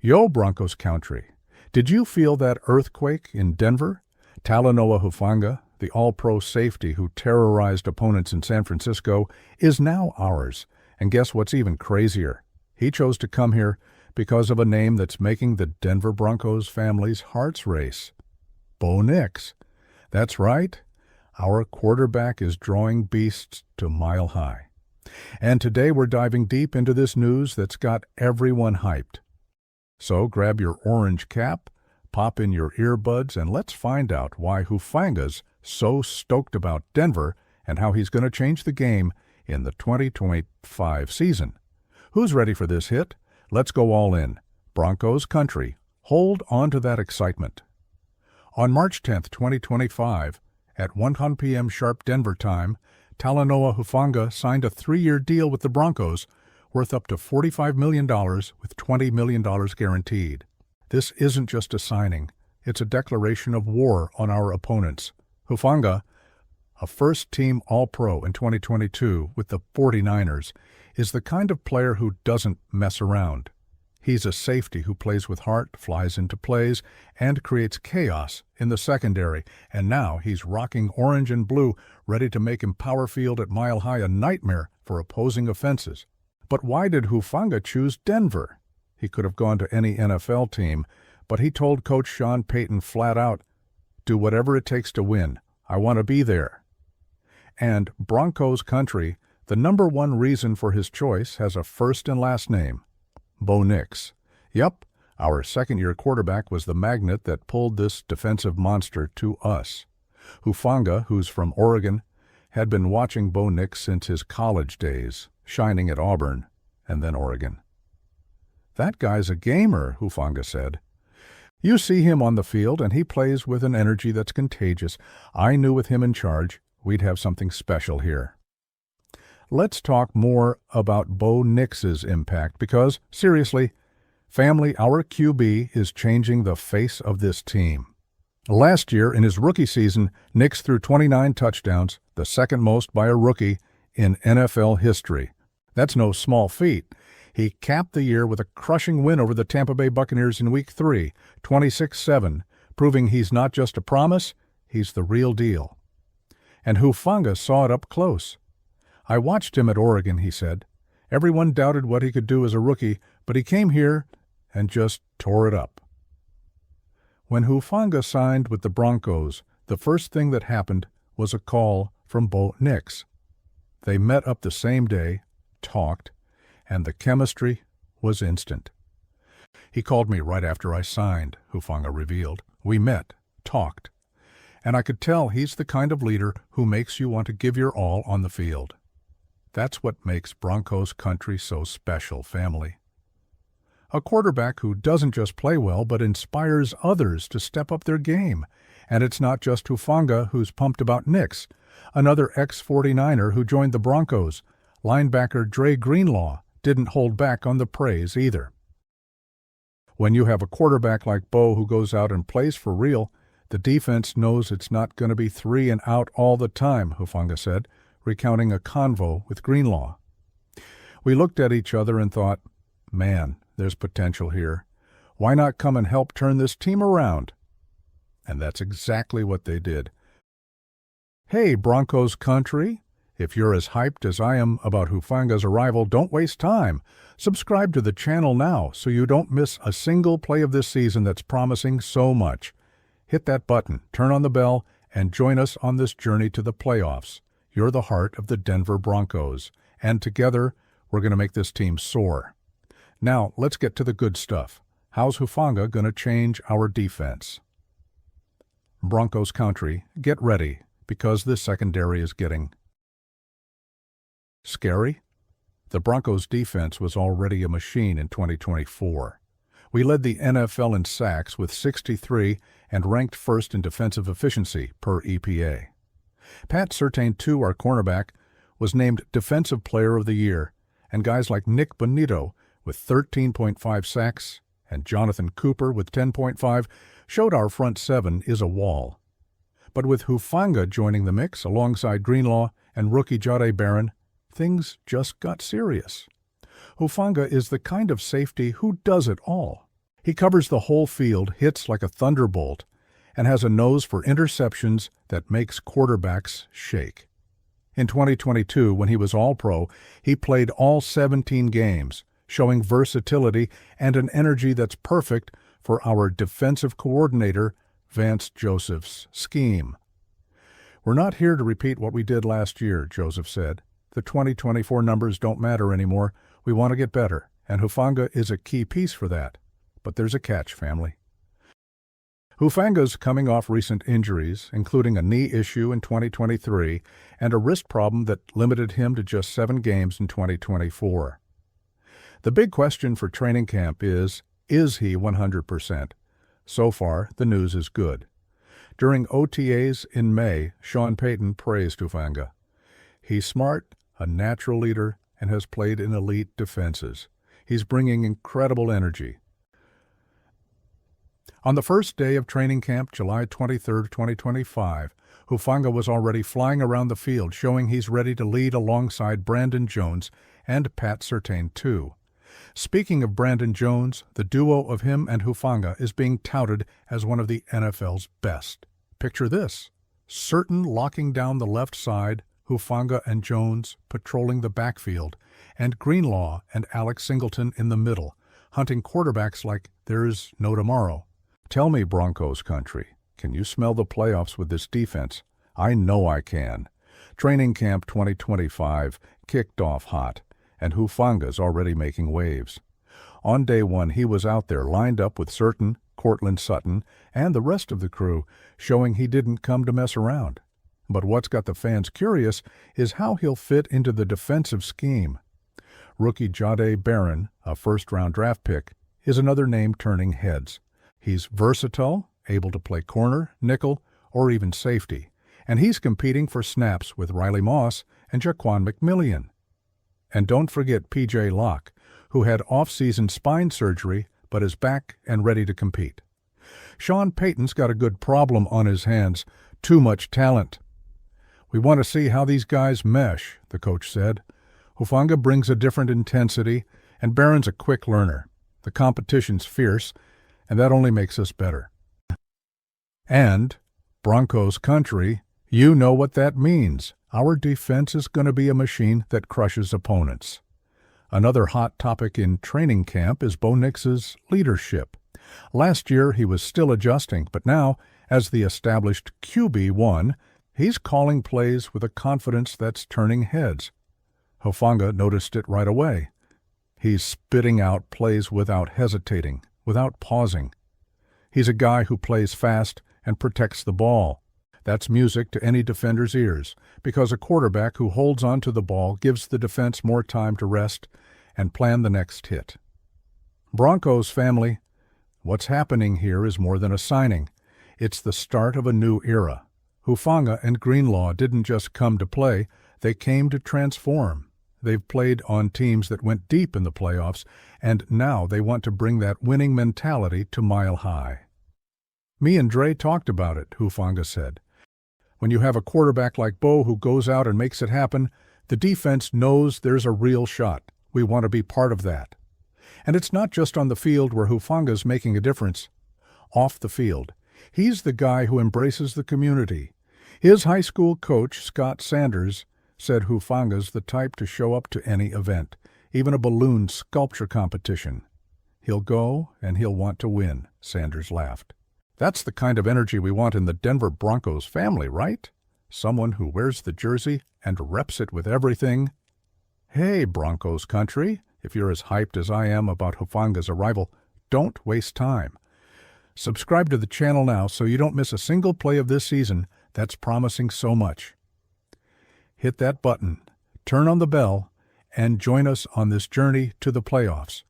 Yo, Broncos country, did you feel that earthquake in Denver? Talanoa Hufanga, the all-pro safety who terrorized opponents in San Francisco, is now ours. And guess what's even crazier? He chose to come here because of a name that's making the Denver Broncos family's hearts race. Bo Nix. That's right. Our quarterback is drawing beasts to Mile High. And today we're diving deep into this news that's got everyone hyped. So grab your orange cap, pop in your earbuds, and let's find out why Hufanga's so stoked about Denver and how he's going to change the game in the 2025 season. Who's ready for this hit? Let's go all in. Broncos country, hold on to that excitement. On March 10th, 2025, at 1 p.m. sharp Denver time, Talanoa Hufanga signed a 3-year deal with the Broncos worth up to $45 million with $20 million guaranteed. This isn't just a signing, it's a declaration of war on our opponents. Hufanga, a first-team All-Pro in 2022 with the 49ers, is the kind of player who doesn't mess around. He's a safety who plays with heart, flies into plays, and creates chaos in the secondary, and now he's rocking orange and blue, ready to make Empower Field at Mile High a nightmare for opposing offenses. But why did Hufanga choose Denver? He could have gone to any NFL team, but he told Coach Sean Payton flat out, "Do whatever it takes to win. I want to be there." And Broncos country, the number one reason for his choice has a first and last name, Bo Nix. Yep, our second-year quarterback was the magnet that pulled this defensive monster to us. Hufanga, who's from Oregon, had been watching Bo Nix since his college days, shining at Auburn and then Oregon. "That guy's a gamer," Hufanga said. "You see him on the field, and he plays with an energy that's contagious. I knew with him in charge, we'd have something special here." Let's talk more about Bo Nix's impact because, seriously, family, our QB is changing the face of this team. Last year, in his rookie season, Nix threw 29 touchdowns, the second most by a rookie in NFL history. That's no small feat. He capped the year with a crushing win over the Tampa Bay Buccaneers in Week 3, 26-7, proving he's not just a promise, he's the real deal. And Hufanga saw it up close. "I watched him at Oregon," he said. "Everyone doubted what he could do as a rookie, but he came here and just tore it up." When Hufanga signed with the Broncos, the first thing that happened was a call from Bo Nix. They met up the same day, talked, and the chemistry was instant. "He called me right after I signed," Hufanga revealed. "We met, talked, and I could tell he's the kind of leader who makes you want to give your all on the field." That's what makes Broncos country so special, family. A quarterback who doesn't just play well but inspires others to step up their game. And it's not just Hufanga who's pumped about Nix. Another ex-49er who joined the Broncos, linebacker Dre Greenlaw, didn't hold back on the praise either. When you have a quarterback like Bo who goes out and plays for real, the defense knows it's not going to be 3 and out all the time, Hufanga said, recounting a convo with Greenlaw. "We looked at each other and thought, man, there's potential here. Why not come and help turn this team around?" And that's exactly what they did. Hey, Broncos country, if you're as hyped as I am about Hufanga's arrival, don't waste time. Subscribe to the channel now so you don't miss a single play of this season that's promising so much. Hit that button, turn on the bell, and join us on this journey to the playoffs. You're the heart of the Denver Broncos, and together we're going to make this team soar. Now, let's get to the good stuff. How's Hufanga going to change our defense? Broncos country, get ready, because this secondary is getting scary. The Broncos defense was already a machine in 2024. We led the NFL in sacks with 63 and ranked first in defensive efficiency per EPA. Pat Surtain II, our cornerback, was named Defensive Player of the Year, and guys like Nick Bonito with 13.5 sacks and Jonathan Cooper with 10.5 showed our front seven is a wall. But with Hufanga joining the mix alongside Greenlaw and rookie Jahdae Barron, things just got serious. Hufanga is the kind of safety who does it all. He covers the whole field, hits like a thunderbolt, and has a nose for interceptions that makes quarterbacks shake. In 2022, when he was All-Pro, he played all 17 games, showing versatility and an energy that's perfect for our defensive coordinator, Vance Joseph's scheme. "We're not here to repeat what we did last year," Joseph said. "The 2024 numbers don't matter anymore. We want to get better, and Hufanga is a key piece for that. But there's a catch, family." Hufanga's coming off recent injuries, including a knee issue in 2023 and a wrist problem that limited him to just 7 games in 2024. The big question for training camp is he 100%? So far, the news is good. During OTAs in May, Sean Payton praised Hufanga. "He's smart, a natural leader, and has played in elite defenses. He's bringing incredible energy." On the first day of training camp, July 23, 2025, Hufanga was already flying around the field, showing he's ready to lead alongside Brandon Jones and Pat Surtain, too. Speaking of Brandon Jones, the duo of him and Hufanga is being touted as one of the NFL's best. Picture this: Surtain locking down the left side, Hufanga and Jones patrolling the backfield, and Greenlaw and Alex Singleton in the middle, hunting quarterbacks like there's no tomorrow. Tell me, Broncos country, can you smell the playoffs with this defense? I know I can. Training camp 2025 kicked off hot, and Hufanga's already making waves. On day 1, he was out there lined up with Surtain, Cortland Sutton, and the rest of the crew, showing he didn't come to mess around. But what's got the fans curious is how he'll fit into the defensive scheme. Rookie Jahdae Barron, a first-round draft pick, is another name turning heads. He's versatile, able to play corner, nickel, or even safety, and he's competing for snaps with Riley Moss and Jaquan McMillian. And don't forget P.J. Locke, who had off-season spine surgery but is back and ready to compete. Sean Payton's got a good problem on his hands: too much talent. "We want to see how these guys mesh," the coach said. "Hufanga brings a different intensity, and Barron's a quick learner. The competition's fierce, and that only makes us better." And, Broncos country, you know what that means. Our defense is going to be a machine that crushes opponents. Another hot topic in training camp is Bo Nix's leadership. Last year he was still adjusting, but now, as the established QB1, he's calling plays with a confidence that's turning heads. Hufanga noticed it right away. He's spitting out plays without hesitating, without pausing. He's a guy who plays fast and protects the ball. That's music to any defender's ears, because a quarterback who holds on to the ball gives the defense more time to rest and plan the next hit. Broncos family, what's happening here is more than a signing. It's the start of a new era. Hufanga and Greenlaw didn't just come to play, they came to transform. They've played on teams that went deep in the playoffs, and now they want to bring that winning mentality to Mile High. "Me and Dre talked about it," Hufanga said. "When you have a quarterback like Bo who goes out and makes it happen, the defense knows there's a real shot. We want to be part of that." And it's not just on the field where Hufanga's making a difference. Off the field, he's the guy who embraces the community. His high school coach, Scott Sanders, said Hufanga's the type to show up to any event, even a balloon sculpture competition. "He'll go and he'll want to win," Sanders laughed. "That's the kind of energy we want in the Denver Broncos family, right? Someone who wears the jersey and reps it with everything." Hey, Broncos country, if you're as hyped as I am about Hufanga's arrival, don't waste time. Subscribe to the channel now so you don't miss a single play of this season that's promising so much. Hit that button, turn on the bell, and join us on this journey to the playoffs.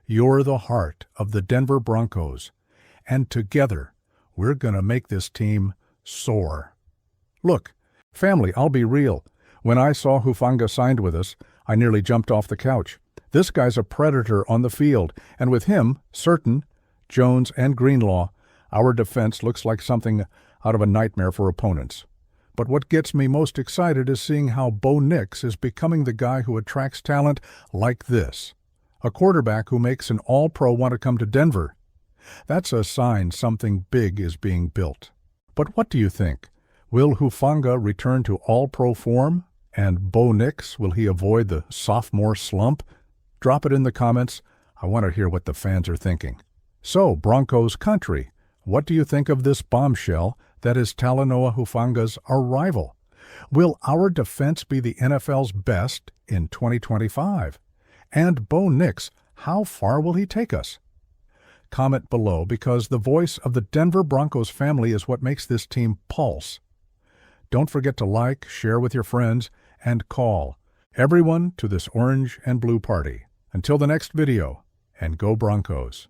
You're the heart of the Denver Broncos, and together we're going to make this team soar. Look, family, I'll be real. When I saw Hufanga signed with us, I nearly jumped off the couch. This guy's a predator on the field, and with him, Surtain, Jones, and Greenlaw, our defense looks like something out of a nightmare for opponents. But what gets me most excited is seeing how Bo Nix is becoming the guy who attracts talent like this. A quarterback who makes an all-pro want to come to Denver. That's a sign something big is being built. But what do you think? Will Hufanga return to all-pro form? And Bo Nix, will he avoid the sophomore slump? Drop it in the comments. I want to hear what the fans are thinking. So, Broncos country, what do you think of this bombshell that is Talanoa Hufanga's arrival? Will our defense be the NFL's best in 2025? And Bo Nix, how far will he take us? Comment below, because the voice of the Denver Broncos family is what makes this team pulse. Don't forget to like, share with your friends, and call everyone to this orange and blue party. Until the next video, and go Broncos.